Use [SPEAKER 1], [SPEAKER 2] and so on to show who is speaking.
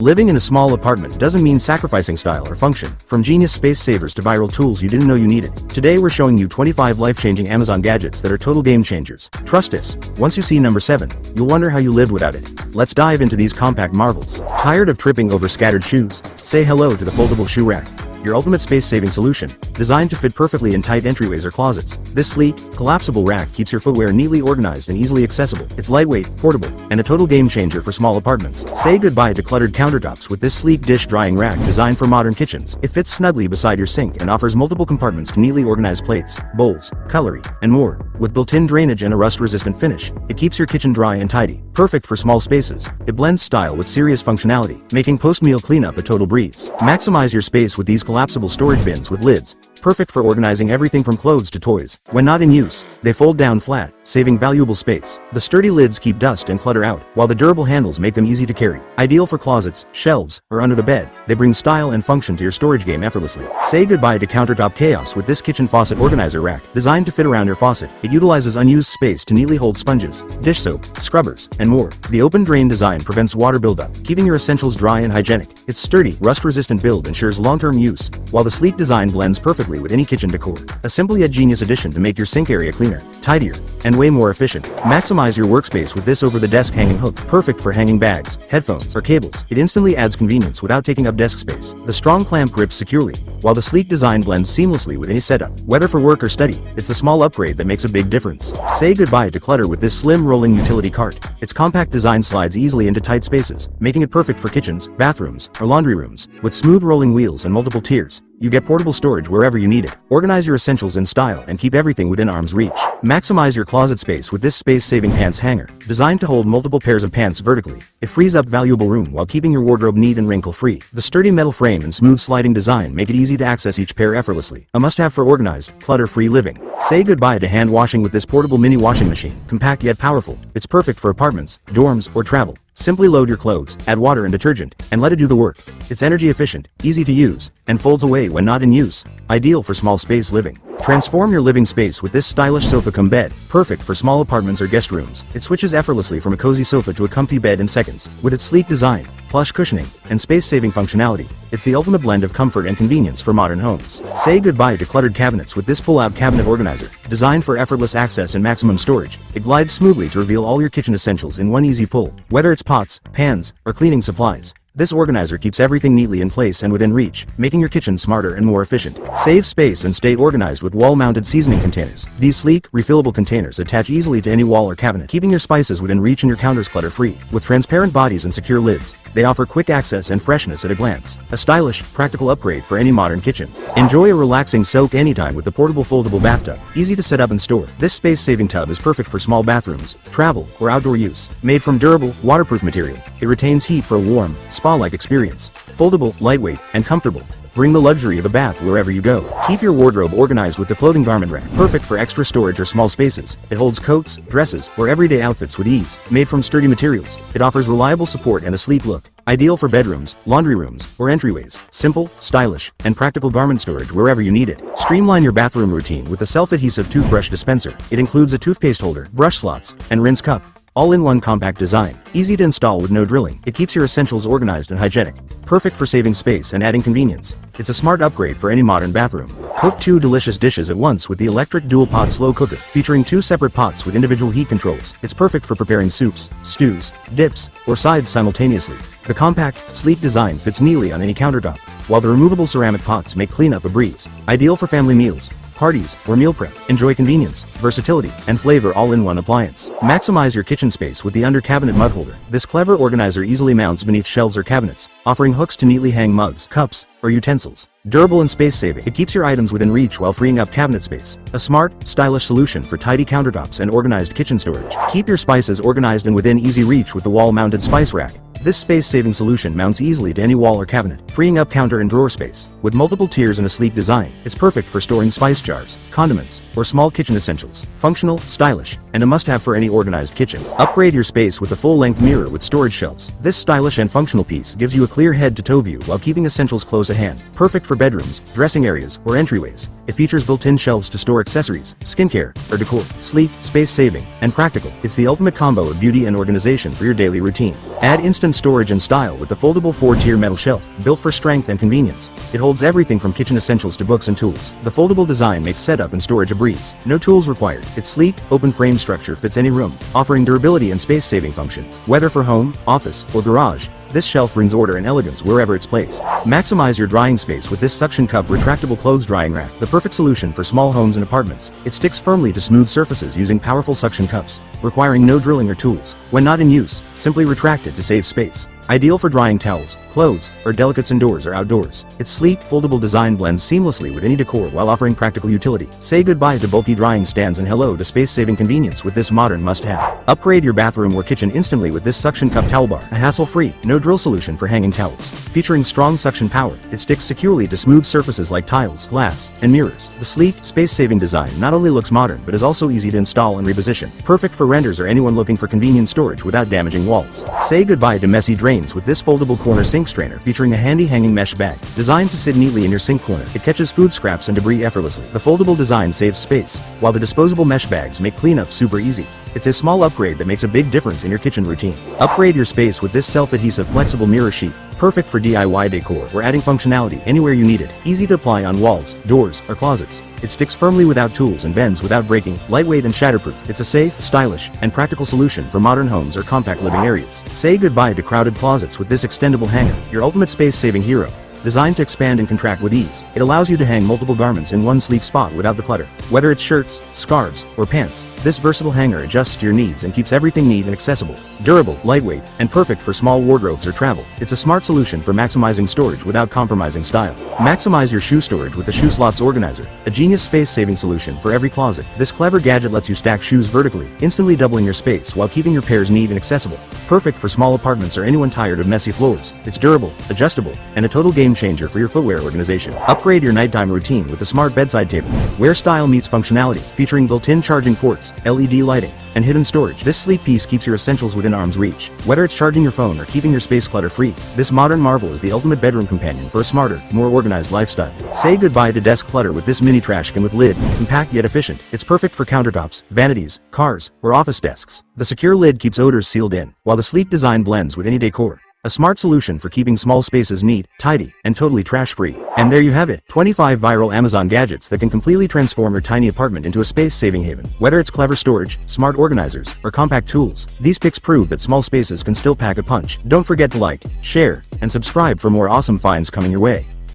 [SPEAKER 1] Living in a small apartment doesn't mean sacrificing style or function. From genius space savers to viral tools you didn't know you needed. Today we're showing you 25 life-changing Amazon gadgets that are total game changers. Trust us, once you see number 7, you'll wonder how you lived without it. Let's dive into these compact marvels. Tired of tripping over scattered shoes? Say hello to the foldable shoe rack. Your ultimate space-saving solution, designed to fit perfectly in tight entryways or closets. This sleek, collapsible rack keeps your footwear neatly organized and easily accessible. It's lightweight, portable, and a total game changer for small apartments. Say goodbye to cluttered countertops with this sleek dish drying rack designed for modern kitchens. It fits snugly beside your sink and offers multiple compartments to neatly organize plates, bowls, cutlery, and more. With built-in drainage and a rust-resistant finish, it keeps your kitchen dry and tidy. Perfect for small spaces, it blends style with serious functionality, making post-meal cleanup a total breeze. Maximize your space with these collapsible storage bins with lids, perfect for organizing everything from clothes to toys. When not in use, they fold down flat, saving valuable space. The sturdy lids keep dust and clutter out, while the durable handles make them easy to carry. Ideal for closets, shelves, or under the bed, they bring style and function to your storage game effortlessly. Say goodbye to countertop chaos with this kitchen faucet organizer rack. Designed to fit around your faucet, it utilizes unused space to neatly hold sponges, dish soap, scrubbers, and more. The open drain design prevents water buildup, keeping your essentials dry and hygienic. Its sturdy, rust-resistant build ensures long-term use, while the sleek design blends perfectly with any kitchen decor. A simple yet genius addition to make your sink area cleaner, tidier, and way more efficient. Maximize your workspace with this over-the-desk hanging hook, perfect for hanging bags, headphones, or cables. It instantly adds convenience without taking up desk space. The strong clamp grips securely, while the sleek design blends seamlessly with any setup. Whether for work or study, it's the small upgrade that makes a big difference. Say goodbye to clutter with this slim rolling utility cart. Its compact design slides easily into tight spaces, making it perfect for kitchens, bathrooms, or laundry rooms. With smooth rolling wheels and multiple tiers, you get portable storage wherever you need it. Organize your essentials in style and keep everything within arm's reach. Maximize your closet space with this space-saving pants hanger. Designed to hold multiple pairs of pants vertically, it frees up valuable room while keeping your wardrobe neat and wrinkle-free. The sturdy metal frame and smooth sliding design make it easy to access each pair effortlessly. A must-have for organized, clutter-free living. Say goodbye to hand washing with this portable mini washing machine. Compact yet powerful, it's perfect for apartments, dorms, or travel. Simply load your clothes, add water and detergent, and let it do the work. It's energy efficient, easy to use, and folds away when not in use. Ideal for small space living. Transform your living space with this stylish sofa cum bed, perfect for small apartments or guest rooms. It switches effortlessly from a cozy sofa to a comfy bed in seconds. With its sleek design, plush cushioning, and space-saving functionality, it's the ultimate blend of comfort and convenience for modern homes. Say goodbye to cluttered cabinets with this pull-out cabinet organizer. Designed for effortless access and maximum storage, it glides smoothly to reveal all your kitchen essentials in one easy pull. Whether it's pots, pans, or cleaning supplies, this organizer keeps everything neatly in place and within reach, making your kitchen smarter and more efficient. Save space and stay organized with wall-mounted seasoning containers. These sleek, refillable containers attach easily to any wall or cabinet, keeping your spices within reach and your counters clutter-free. With transparent bodies and secure lids, they offer quick access and freshness at a glance. A stylish, practical upgrade for any modern kitchen. Enjoy a relaxing soak anytime with the portable foldable bathtub. Easy to set up and store. This space-saving tub is perfect for small bathrooms, travel, or outdoor use. Made from durable, waterproof material, it retains heat for a warm, spa-like experience. Foldable, lightweight, and comfortable. Bring the luxury of a bath wherever you go. Keep your wardrobe organized with the clothing garment rack. Perfect for extra storage or small spaces. It holds coats, dresses, or everyday outfits with ease. Made from sturdy materials, it offers reliable support and a sleek look. Ideal for bedrooms, laundry rooms, or entryways. Simple, stylish, and practical garment storage wherever you need it. Streamline your bathroom routine with the self-adhesive toothbrush dispenser. It includes a toothpaste holder, brush slots, and rinse cup. All in one compact design. Easy to install with no drilling. It keeps your essentials organized and hygienic. Perfect for saving space and adding convenience. It's a smart upgrade for any modern bathroom. Cook 2 delicious dishes at once with the electric dual-pot slow cooker, featuring 2 separate pots with individual heat controls. It's perfect for preparing soups, stews, dips, or sides simultaneously. The compact, sleek design fits neatly on any countertop, while the removable ceramic pots make cleanup a breeze. Ideal for family meals, parties, or meal prep. Enjoy convenience, versatility, and flavor all in one appliance. Maximize your kitchen space with the under-cabinet mug holder. This clever organizer easily mounts beneath shelves or cabinets, offering hooks to neatly hang mugs, cups, or utensils. Durable and space-saving, it keeps your items within reach while freeing up cabinet space. A smart, stylish solution for tidy countertops and organized kitchen storage. Keep your spices organized and within easy reach with the wall-mounted spice rack. This space-saving solution mounts easily to any wall or cabinet, freeing up counter and drawer space. With multiple tiers and a sleek design, it's perfect for storing spice jars, condiments, or small kitchen essentials. Functional, stylish, and a must-have for any organized kitchen. Upgrade your space with a full-length mirror with storage shelves. This stylish and functional piece gives you a clear head-to-toe view while keeping essentials close at hand. Perfect for bedrooms, dressing areas, or entryways. It features built-in shelves to store accessories, skincare, or decor. Sleek, space-saving, and practical. It's the ultimate combo of beauty and organization for your daily routine. Add instant storage and style with the foldable 4-tier metal shelf, built for strength and convenience. It holds everything from kitchen essentials to books and tools. The foldable design makes setup and storage a breeze. No tools required. Its sleek, open frame structure fits any room, offering durability and space-saving function. Whether for home, office, or garage, this shelf brings order and elegance wherever it's placed. Maximize your drying space with this suction cup retractable clothes drying rack, the perfect solution for small homes and apartments. It sticks firmly to smooth surfaces using powerful suction cups, requiring no drilling or tools. When not in use, simply retract it to save space. Ideal for drying towels, clothes, or delicates indoors or outdoors. Its sleek, foldable design blends seamlessly with any decor while offering practical utility. Say goodbye to bulky drying stands and hello to space-saving convenience with this modern must-have. Upgrade your bathroom or kitchen instantly with this suction cup towel bar, a hassle-free, no-drill solution for hanging towels. Featuring strong suction power, it sticks securely to smooth surfaces like tiles, glass, and mirrors. The sleek, space-saving design not only looks modern but is also easy to install and reposition. Perfect for renters or anyone looking for convenient storage without damaging walls. Say goodbye to messy drains with this foldable corner sink strainer featuring a handy hanging mesh bag. Designed to sit neatly in your sink corner, it catches food scraps and debris effortlessly. The foldable design saves space, while the disposable mesh bags make cleanup super easy. It's a small upgrade that makes a big difference in your kitchen routine. Upgrade your space with this self-adhesive flexible mirror sheet, perfect for DIY decor or adding functionality anywhere you need it. Easy to apply on walls, doors, or closets. It sticks firmly without tools and bends without breaking, lightweight and shatterproof. It's a safe, stylish, and practical solution for modern homes or compact living areas. Say goodbye to crowded closets with this extendable hanger, your ultimate space-saving hero. Designed to expand and contract with ease, it allows you to hang multiple garments in one sleek spot without the clutter. Whether it's shirts, scarves, or pants, this versatile hanger adjusts to your needs and keeps everything neat and accessible. Durable, lightweight, and perfect for small wardrobes or travel. It's a smart solution for maximizing storage without compromising style. Maximize your shoe storage with the Shoe Slots Organizer, a genius space-saving solution for every closet. This clever gadget lets you stack shoes vertically, instantly doubling your space while keeping your pairs neat and accessible. Perfect for small apartments or anyone tired of messy floors. It's durable, adjustable, and a total game changer for your footwear organization. Upgrade your nighttime routine with the smart bedside table, where style meets functionality, featuring built-in charging ports, LED lighting, and hidden storage. This sleek piece keeps your essentials within arm's reach. Whether it's charging your phone or keeping your space clutter-free, this modern marvel is the ultimate bedroom companion for a smarter, more organized lifestyle. Say goodbye to desk clutter with this mini trash can with lid, compact yet efficient. It's perfect for countertops, vanities, cars, or office desks. The secure lid keeps odors sealed in, while the sleek design blends with any decor. A smart solution for keeping small spaces neat, tidy, and totally trash-free. And there you have it, 25 viral Amazon gadgets that can completely transform your tiny apartment into a space-saving haven. Whether it's clever storage, smart organizers, or compact tools, these picks prove that small spaces can still pack a punch. Don't forget to like, share, and subscribe for more awesome finds coming your way.